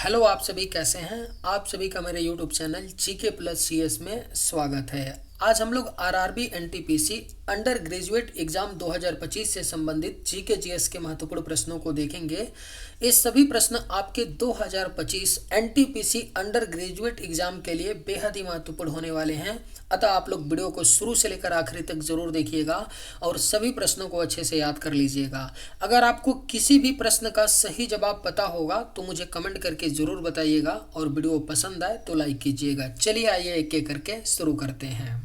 Hello, आप सभी कैसे हैं। आप सभी का मेरे YouTube channel GK plus CS में स्वागत है। आज हम लोग RRB NTPC under graduate exam 2025 से संबंधित जीके जीएस के महत्वपूर्ण प्रश्नों को देखेंगे। ये सभी प्रश्न आपके 2025 एनटीपीसी अंडर ग्रेजुएट एग्जाम के लिए बेहद ही महत्वपूर्ण होने वाले हैं। अतः आप लोग वीडियो को शुरू से लेकर आखिरी तक जरूर देखिएगा और सभी प्रश्नों को अच्छे से याद कर लीजिएगा। अगर आपको किसी भी प्रश्न का सही जवाब पता होगा तो मुझे कमेंट करके जरूर बताइएगा और वीडियो पसंद आए तो लाइक कीजिएगा। चलिए आइए एक एक करके शुरू करते हैं।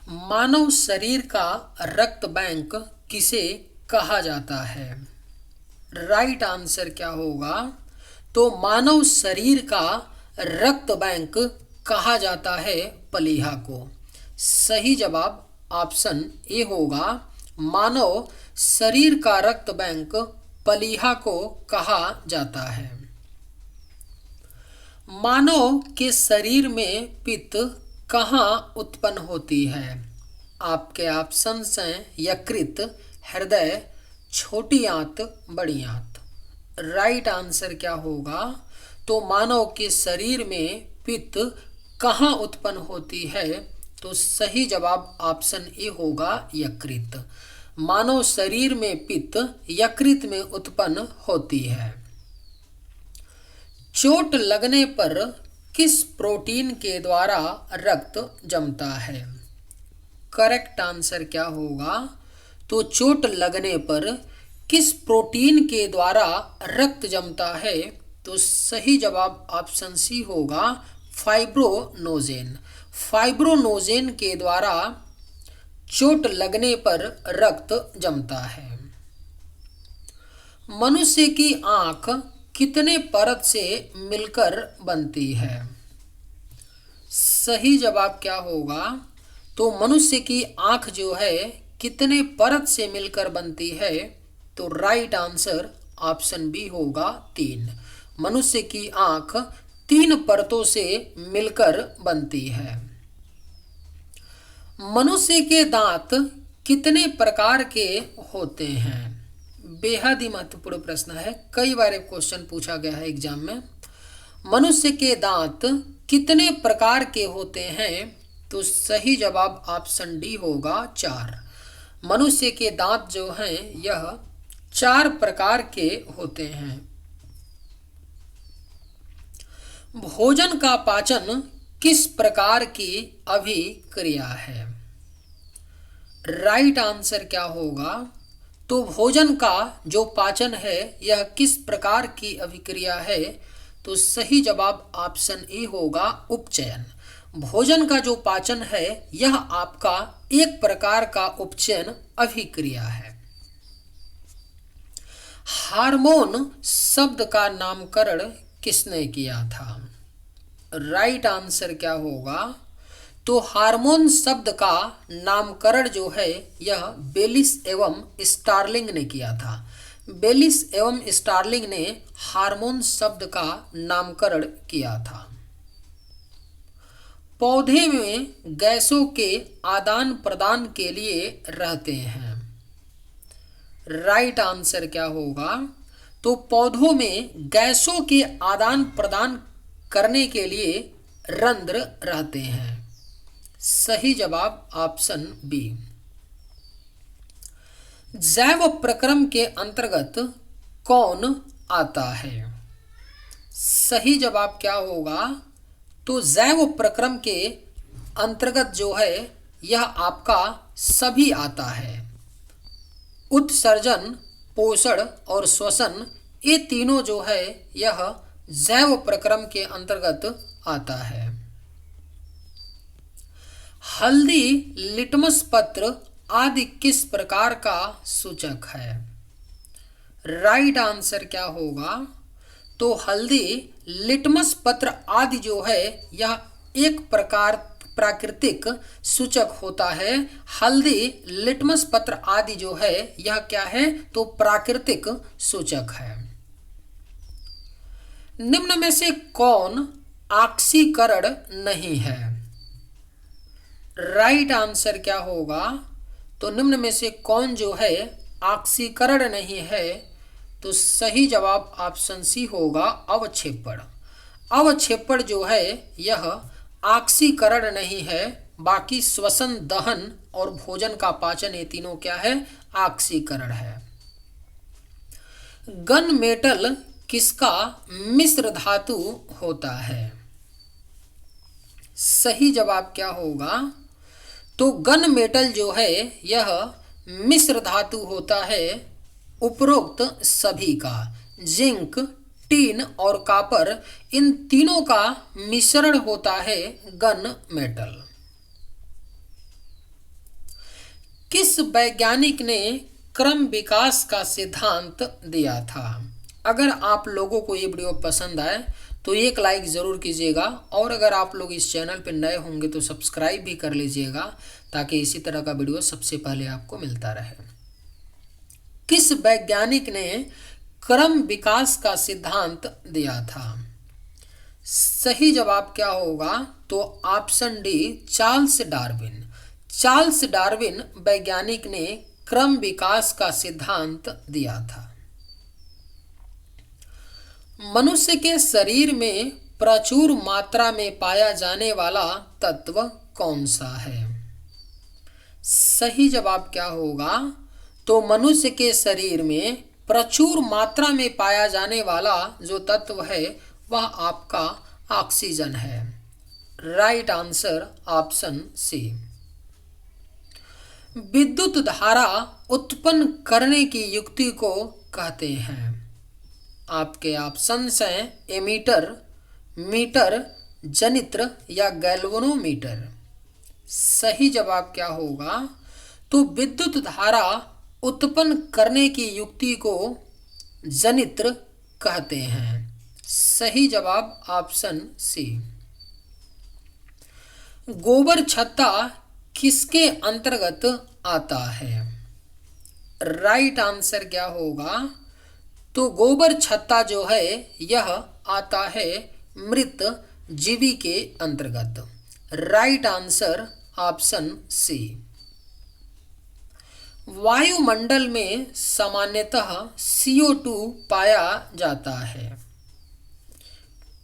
मानव शरीर का रक्त बैंक किसे कहा जाता है? राइट आंसर क्या होगा? तो मानव शरीर का रक्त बैंक कहा जाता है प्लीहा को। सही जवाब ऑप्शन ए होगा। मानव शरीर का रक्त बैंक प्लीहा को कहा जाता है। मानव के शरीर में पित्त कहाँ उत्पन्न होती है? आपके ऑप्शंस हैं यकृत, हृदय, छोटी आंत, बड़ी आंत। राइट आंसर क्या होगा? तो मानव के शरीर में पित्त कहाँ उत्पन्न होती है? तो सही जवाब ऑप्शन ए होगा यकृत। मानव शरीर में पित्त यकृत में उत्पन्न होती है। चोट लगने पर किस प्रोटीन के द्वारा रक्त जमता है? करेक्ट आंसर क्या होगा? तो चोट लगने पर किस प्रोटीन के द्वारा रक्त जमता है? तो सही जवाब ऑप्शन सी होगा फाइब्रोनोजेन। फाइब्रोनोजेन के द्वारा चोट लगने पर रक्त जमता है। मनुष्य की आंख कितने परत से मिलकर बनती है? सही जवाब क्या होगा? तो मनुष्य की आंख जो है कितने परत से मिलकर बनती है? तो राइट आंसर ऑप्शन बी होगा 3। मनुष्य की आंख 3 परतों से मिलकर बनती है। मनुष्य के दांत कितने प्रकार के होते हैं? बेहद ही महत्वपूर्ण प्रश्न है, कई बार क्वेश्चन पूछा गया है एग्जाम में। मनुष्य के दांत कितने प्रकार के होते हैं? तो सही जवाब ऑप्शन डी होगा 4। मनुष्य के दांत जो हैं यह 4 प्रकार के होते हैं। भोजन का पाचन किस प्रकार की अभिक्रिया है? राइट आंसर क्या होगा? तो भोजन का जो पाचन है यह किस प्रकार की अभिक्रिया है? तो सही जवाब ऑप्शन ए होगा उपचयन। भोजन का जो पाचन है यह आपका एक प्रकार का उपचयन अभिक्रिया है। हार्मोन शब्द का नामकरण किसने किया था? राइट आंसर क्या होगा? तो हार्मोन शब्द का नामकरण जो है यह बेलिस एवं स्टार्लिंग ने किया था। बेलिस एवं स्टार्लिंग ने हार्मोन शब्द का नामकरण किया था। पौधे में गैसों के आदान प्रदान के लिए रहते हैं। राइट आंसर क्या होगा? तो पौधों में गैसों के आदान प्रदान करने के लिए रंध्र रहते हैं। सही जवाब ऑप्शन बी। जैव प्रक्रम के अंतर्गत कौन आता है? सही जवाब क्या होगा? तो जैव प्रक्रम के अंतर्गत जो है यह आपका सभी आता है। उत्सर्जन, पोषण और श्वसन, ये तीनों जो है यह जैव प्रक्रम के अंतर्गत आता है। हल्दी, लिटमस पत्र आदि किस प्रकार का सूचक है? राइट आंसर क्या होगा? तो हल्दी, लिटमस पत्र आदि जो है यह एक प्रकार प्राकृतिक सूचक होता है। हल्दी, लिटमस पत्र आदि जो है यह क्या है? तो प्राकृतिक सूचक है। निम्न में से कौन ऑक्सीकरण नहीं है? राइट आंसर क्या होगा? तो निम्न में से कौन जो है ऑक्सीकरण नहीं है? तो सही जवाब ऑप्शन सी होगा अवक्षेपण। अवक्षेपण जो है यह ऑक्सीकरण नहीं है, बाकी श्वसन, दहन और भोजन का पाचन, ये तीनों क्या है, ऑक्सीकरण है। गन मेटल किसका मिश्र धातु होता है? सही जवाब क्या होगा? तो गन मेटल जो है यह मिश्र धातु होता है उपरोक्त सभी का। जिंक, टीन और कॉपर, इन तीनों का मिश्रण होता है गन मेटल। किस वैज्ञानिक ने क्रम विकास का सिद्धांत दिया था? अगर आप लोगों को ये वीडियो पसंद आए तो एक लाइक ज़रूर कीजिएगा, और अगर आप लोग इस चैनल पर नए होंगे तो सब्सक्राइब भी कर लीजिएगा, ताकि इसी तरह का वीडियो सबसे पहले आपको मिलता रहे। किस वैज्ञानिक ने क्रम विकास का सिद्धांत दिया था? सही जवाब क्या होगा? तो option D, Charles Darwin. Charles Darwin वैज्ञानिक ने क्रम विकास का सिद्धांत दिया था। मनुष्य के शरीर में प्रचुर मात्रा में पाया जाने वाला तत्व कौन सा है? सही जवाब क्या होगा? तो मनुष्य के शरीर में प्रचुर मात्रा में पाया जाने वाला जो तत्व है वह आपका ऑक्सीजन है। Right answer option C. विद्युत धारा उत्पन्न करने की युक्ति को कहते हैं। आपके ऑप्शंस हैं एमीटर, मीटर, जनित्र या गैल्वेनोमीटर। सही जवाब क्या होगा? तो विद्युत धारा उत्पन्न करने की युक्ति को जनित्र कहते हैं। सही जवाब ऑप्शन सी। गोबर छत्ता किसके अंतर्गत आता है? राइट आंसर क्या होगा? तो गोबर छत्ता जो है यह आता है मृत जीवी के अंतर्गत। Right answer option C. वायुमंडल में सामान्यतः CO2 पाया जाता है।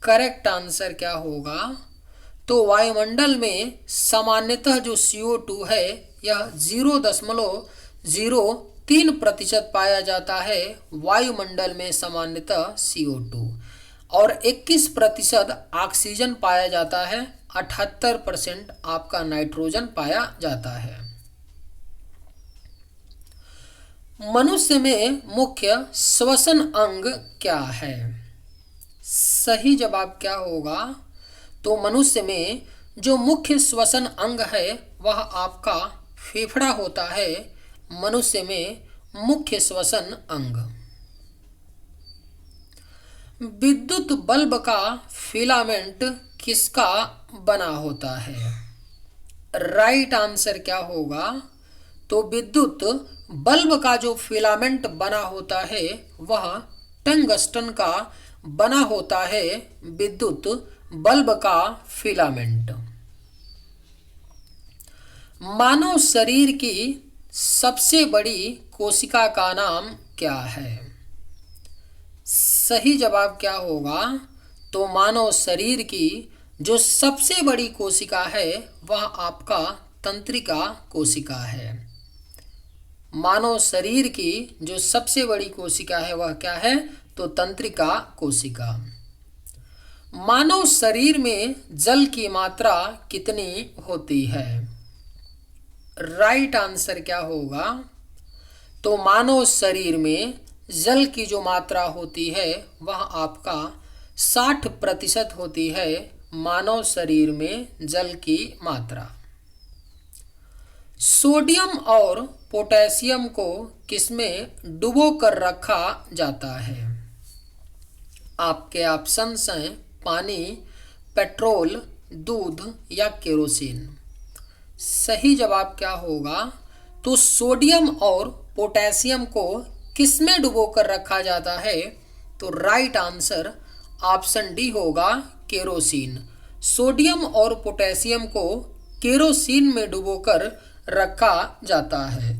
करेक्ट आंसर क्या होगा? तो वायुमंडल में सामान्यतः जो CO2 है यह 0.03% पाया जाता है वायुमंडल में सामान्यतः CO2, और 21% ऑक्सीजन पाया जाता है, 78% आपका नाइट्रोजन पाया जाता है। मनुष्य में मुख्य श्वसन अंग क्या है? सही जवाब क्या होगा? तो मनुष्य में जो मुख्य श्वसन अंग है वह आपका फेफड़ा होता है। मनुष्य में मुख्य श्वसन अंग। विद्युत बल्ब का फिलामेंट किसका बना होता है? राइट आंसर क्या होगा? तो विद्युत बल्ब का जो फिलामेंट बना होता है वह टंगस्टन का बना होता है। विद्युत बल्ब का फिलामेंट। मानव शरीर की सबसे बड़ी कोशिका का नाम क्या है? सही जवाब क्या होगा? तो मानव शरीर की जो सबसे बड़ी कोशिका है वह आपका तंत्रिका कोशिका है। मानव शरीर की जो सबसे बड़ी कोशिका है वह क्या है? तो तंत्रिका कोशिका। मानव शरीर में जल की मात्रा कितनी होती है? राइट आंसर क्या होगा? तो मानव शरीर में जल की जो मात्रा होती है वह आपका 60% होती है। मानव शरीर में जल की मात्रा। सोडियम और पोटेशियम को किसमें डुबो कर रखा जाता है? आपके ऑप्शंस हैं पानी, पेट्रोल, दूध या केरोसिन। सही जवाब क्या होगा? तो सोडियम और पोटेशियम को किसमें डुबो कर रखा जाता है? तो राइट आंसर ऑप्शन डी होगा केरोसिन। सोडियम और पोटेशियम को केरोसिन में डुबोकर रखा जाता है।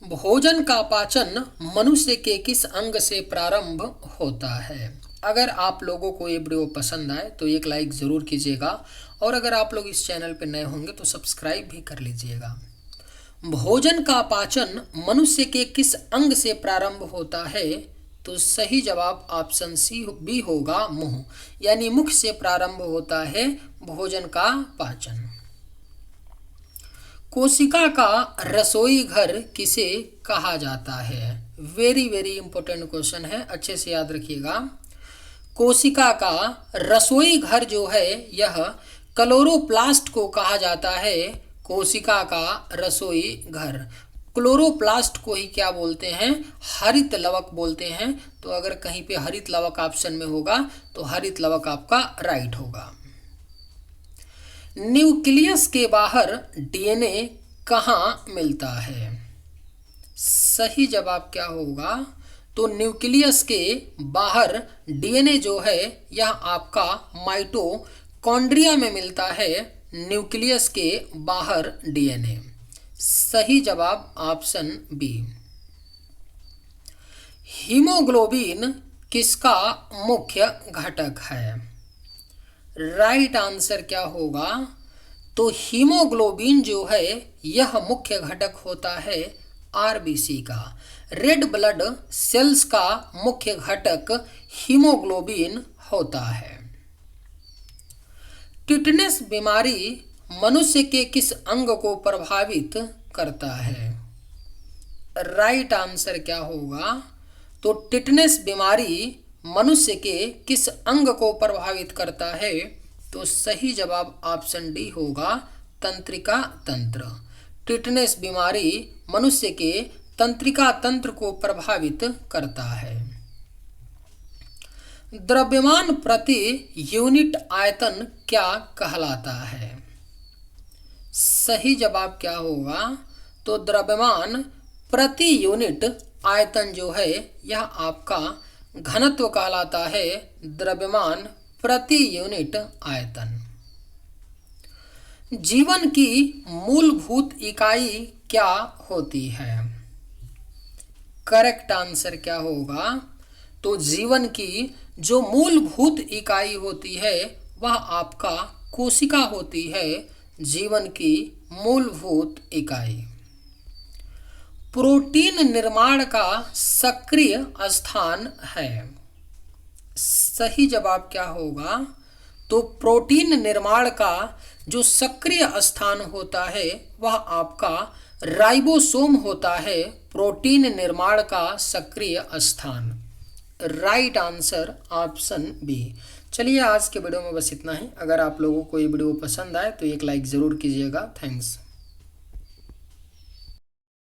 भोजन का पाचन मनुष्य के किस अंग से प्रारंभ होता है? अगर आप लोगों को ये वीडियो पसंद आए तो एक लाइक ज़रूर कीजिएगा और अगर आप लोग इस चैनल पर नए होंगे तो सब्सक्राइब भी कर लीजिएगा। भोजन का पाचन मनुष्य के किस अंग से प्रारंभ होता है? तो सही जवाब ऑप्शन सी बी होगा, मुंह, यानी मुख से प्रारंभ होता है भोजन का पाचन। कोशिका का रसोई घर किसे कहा जाता है? वेरी वेरी इंपॉर्टेंट क्वेश्चन है, अच्छे से याद रखिएगा। कोशिका का रसोई घर जो है यह क्लोरोप्लास्ट को कहा जाता है। कोशिका का रसोई घर, क्लोरोप्लास्ट को ही क्या बोलते हैं? हरित लवक बोलते हैं। तो अगर कहीं पे हरित लवक ऑप्शन में होगा तो हरित लवक आपका राइट होगा। न्यूक्लियस के बाहर डीएनए कहाँ मिलता है? सही जवाब क्या होगा? तो न्यूक्लियस के बाहर डीएनए जो है यह आपका माइटोकॉन्ड्रिया में मिलता है। न्यूक्लियस के बाहर डीएनए, सही जवाब ऑप्शन बी। हीमोग्लोबिन किसका मुख्य घटक है? राइट आंसर क्या होगा? तो हीमोग्लोबिन जो है यह मुख्य घटक होता है आरबीसी का। रेड ब्लड सेल्स का मुख्य घटक हीमोग्लोबिन होता है। टिटनेस बीमारी मनुष्य के किस अंग को प्रभावित करता है? राइट आंसर क्या होगा? तो टिटनेस बीमारी मनुष्य के किस अंग को प्रभावित करता है? तो सही जवाब ऑप्शन डी होगा, तंत्रिका तंत्र। टिटनेस बीमारी मनुष्य के तंत्रिका तंत्र को प्रभावित करता है। द्रव्यमान प्रति यूनिट आयतन क्या कहलाता है? सही जवाब क्या होगा? तो द्रव्यमान प्रति यूनिट आयतन जो है यह आपका घनत्व कहलाता है। द्रव्यमान प्रति यूनिट आयतन। जीवन की मूलभूत इकाई क्या होती है? करेक्ट आंसर क्या होगा? तो जीवन की जो मूलभूत इकाई होती है वह आपका कोशिका होती है। जीवन की मूलभूत इकाई। प्रोटीन निर्माण का सक्रिय स्थान है। सही जवाब क्या होगा? तो प्रोटीन निर्माण का जो सक्रिय स्थान होता है वह आपका राइबोसोम होता है। प्रोटीन निर्माण का सक्रिय स्थान। Right answer option B. चलिए आज के वीडियो में बस इतना ही। अगर आप लोगों को ये वीडियो पसंद आए तो एक लाइक ज़रूर कीजिएगा। थैंक्स।